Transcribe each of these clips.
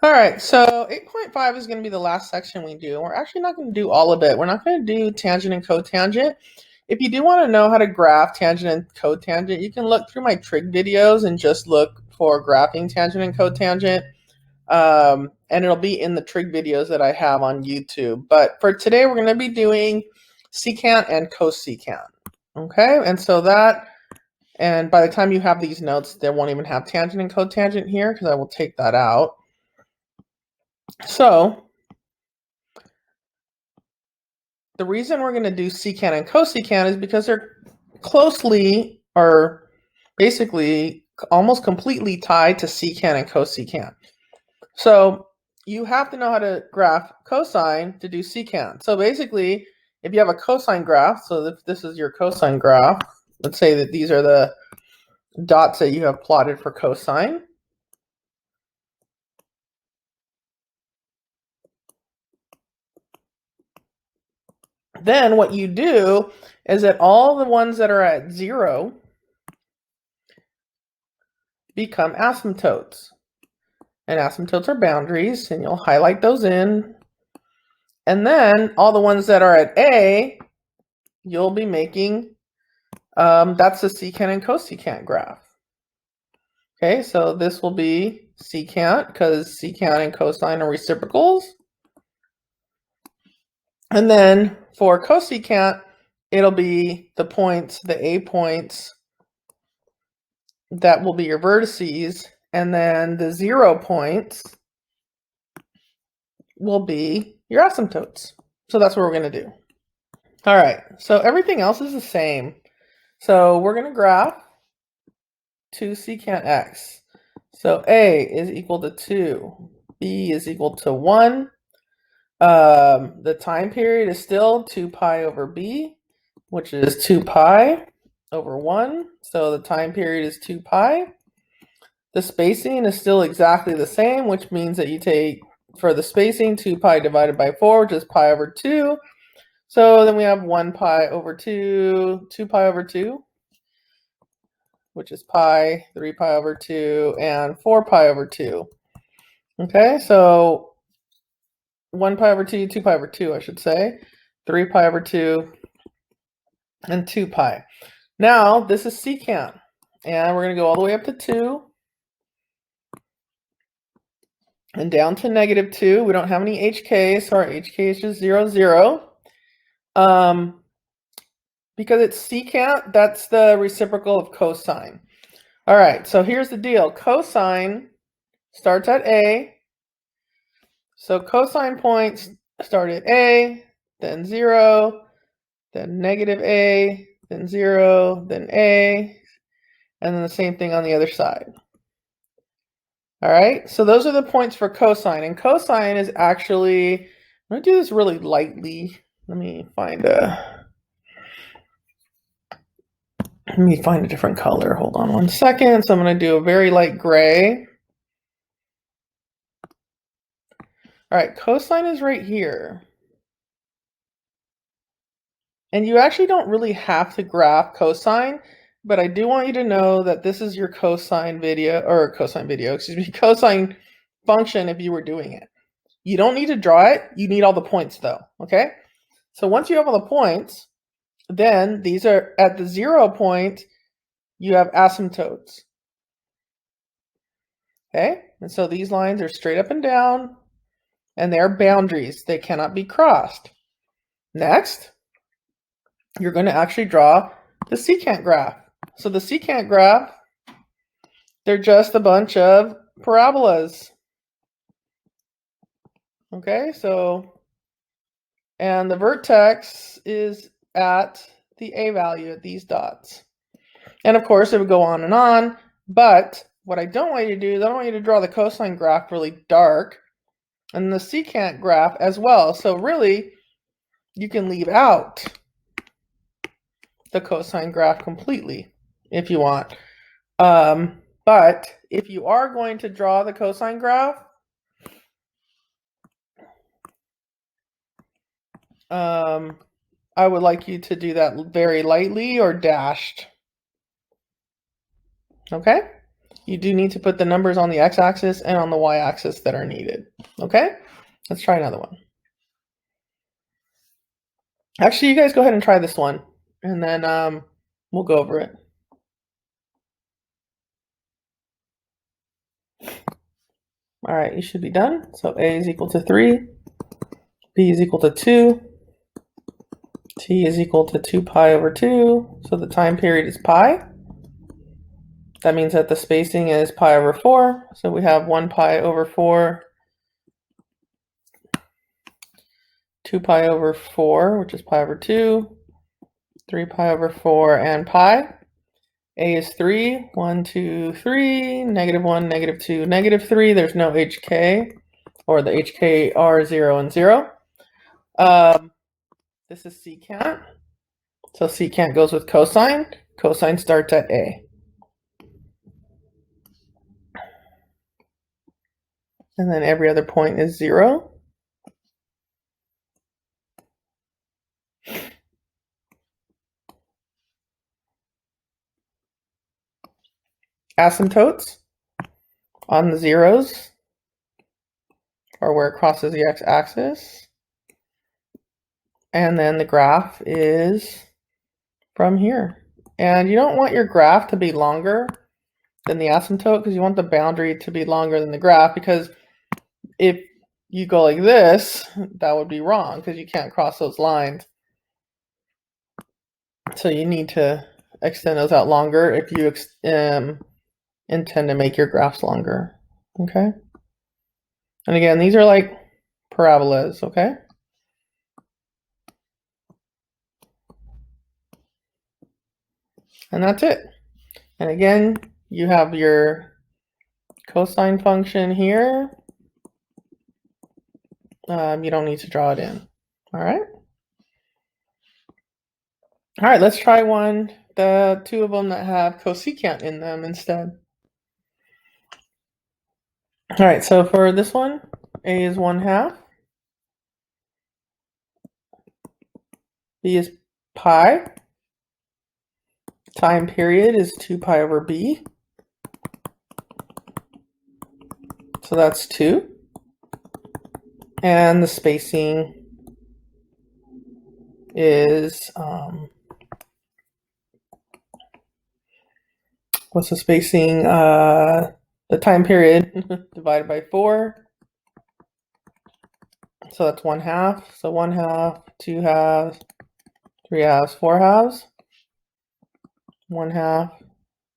All right, so 8.5 is going to be the last section we do. We're actually not going to do all of it. We're not going to do tangent and cotangent. If you do want to know how to graph tangent and cotangent, you can look through my trig videos and just look for graphing tangent and cotangent. And it'll be in the trig videos that I have on YouTube. But for today, we're going to be doing secant and cosecant. Okay, and so that, and by the time you have these notes, they won't even have tangent and cotangent here because I will take that out. So the reason we're going to do secant and cosecant is because they're closely, or basically almost completely tied to secant and cosecant. So you have to know how to graph cosine to do secant. So basically, if you have a cosine graph, so if this is your cosine graph, let's say that these are the dots that you have plotted for cosine. Then what you do is that all the ones that are at 0 become asymptotes. And asymptotes are boundaries, and you'll highlight those in. And then all the ones that are at A, you'll be making, that's the secant and cosecant graph. Okay, so this will be secant because secant and cosine are reciprocals. And then for cosecant, it'll be the points, the A points, that will be your vertices. And then the 0 points will be your asymptotes. So that's what we're going to do. All right, so everything else is the same. So we're going to graph 2 secant x. So A is equal to 2. B is equal to 1. The time period is still 2 pi over B, which is 2 pi over 1. So the time period is 2 pi. The spacing is still exactly the same, which means that you take, for the spacing, 2 pi divided by 4, which is pi over 2. So then we have 1 pi over 2, 2 pi over 2, which is pi, 3 pi over 2, and 4 pi over 2. Okay, so 1 pi over 2, 2 pi over 2, I should say, 3 pi over 2, and 2 pi. Now, this is secant, and we're going to go all the way up to 2, and down to -2. We don't have any HK, so our HK is just 0, 0. Because it's secant, that's the reciprocal of cosine. All right, so here's the deal. Cosine starts at A. So cosine points start at A, then 0, then -A, then 0, then A, and then the same thing on the other side. All right, so those are the points for cosine. And cosine is actually, I'm going to do this really lightly. Let me find a different color. Hold on 1 second. So I'm going to do a very light gray. All right, cosine is right here. And you actually don't really have to graph cosine, but I do want you to know that this is your cosine function if you were doing it. You don't need to draw it. You need all the points though, okay? So once you have all the points, then these are at the 0 point, you have asymptotes. Okay, and so these lines are straight up and down, and they are boundaries. They cannot be crossed. Next, you're going to actually draw the secant graph. So the secant graph, they're just a bunch of parabolas. Okay, so, and the vertex is at the A value at these dots. And of course, it would go on, but what I don't want you to do is I don't want you to draw the cosine graph really dark, and the secant graph as well. So really, you can leave out the cosine graph completely if you want. But if you are going to draw the cosine graph, I would like you to do that very lightly or dashed. Okay? you do need to put the numbers on the x-axis and on the y-axis that are needed. Okay? Let's try another one. Actually, you guys go ahead and try this one, and then we'll go over it. All right, you should be done. So a is equal to 3, b is equal to 2, t is equal to 2 pi over 2. So the time period is pi. That means that the spacing is pi over 4. So we have 1 pi over 4, 2 pi over 4, which is pi over 2, 3 pi over 4, and pi. A is 3, 1, 2, 3, negative 1, negative 2, negative 3. There's no HK, or the HK are 0 and 0. This is secant. So secant goes with cosine. Cosine starts at A. And then every other point is 0. Asymptotes on the zeros are where it crosses the x-axis. And then the graph is from here. And you don't want your graph to be longer than the asymptote because you want the boundary to be longer than the graph, because if you go like this, that would be wrong because you can't cross those lines. So you need to extend those out longer if you intend to make your graphs longer. Okay? And again, these are like parabolas, okay? And that's it. And again, you have your cosine function here. You don't need to draw it in. All right? All right, let's try one, the two of them that have cosecant in them instead. All right, so for this one, A is 1/2. B is pi. Time period is 2 pi over b. So that's 2. And the spacing is, what's the spacing? The time period divided by 4. So that's 1/2. So 1/2, 2 halves, 3 halves, 4 halves. 1/2,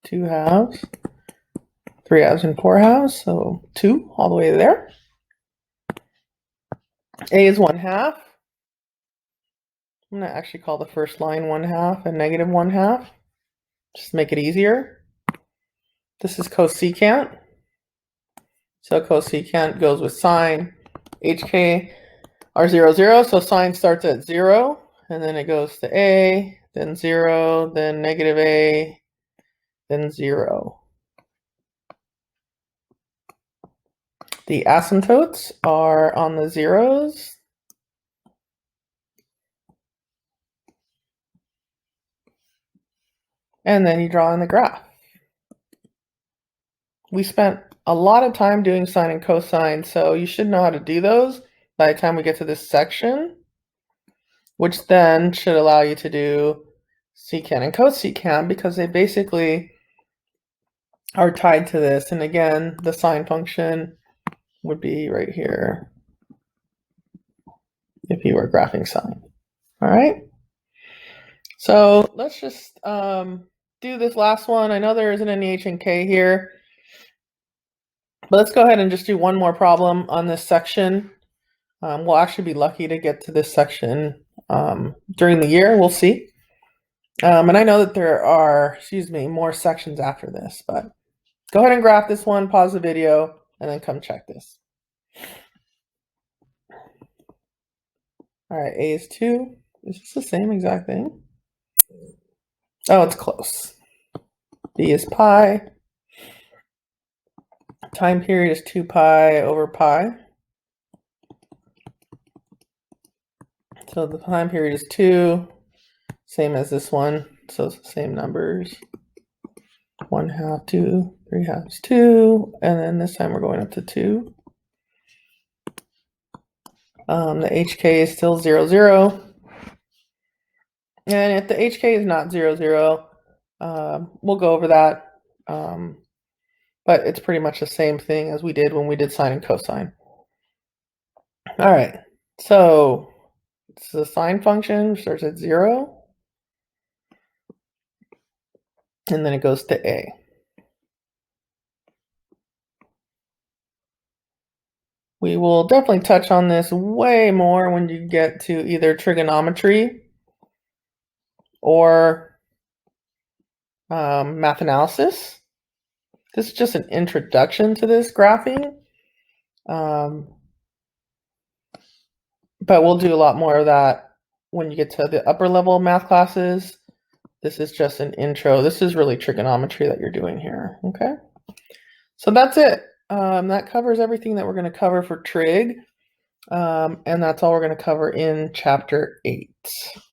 2 halves, 3 halves, and 4 halves. So 2 all the way there. A is 1/2. I'm going to actually call the first line 1/2 and negative 1/2. Just to make it easier. This is cosecant. So cosecant goes with sine. HK are 0, 0. So sine starts at 0. And then it goes to A, then 0, then negative A, then 0. The asymptotes are on the zeros. And then you draw in the graph. We spent a lot of time doing sine and cosine, so you should know how to do those by the time we get to this section, which then should allow you to do secant and cosecant because they basically are tied to this. And again, the sine function would be right here if you were graphing sine. All right. So let's just do this last one. I know there isn't any H and K here, but let's go ahead and just do one more problem on this section. We'll actually be lucky to get to this section during the year. We'll see. And I know that there are, more sections after this, but go ahead and graph this one, pause the video, and then come check this. All right, A is 2. Is this the same exact thing? Oh, it's close. B is pi. Time period is 2 pi over pi. So the time period is 2, same as this one, so it's the same numbers. 1/2, 2, 3/2, 2, and then this time we're going up to 2. The HK is still 0, 0. And if the HK is not 0, 0, we'll go over that. But it's pretty much the same thing as we did when we did sine and cosine. All right, so it's the sine function, starts at 0. And then it goes to A. We will definitely touch on this way more when you get to either trigonometry or math analysis. This is just an introduction to this graphing. But we'll do a lot more of that when you get to the upper level math classes. This is just an intro. This is really trigonometry that you're doing here, okay? So that's it. That covers everything that we're going to cover for trig. And that's all we're going to cover in chapter 8.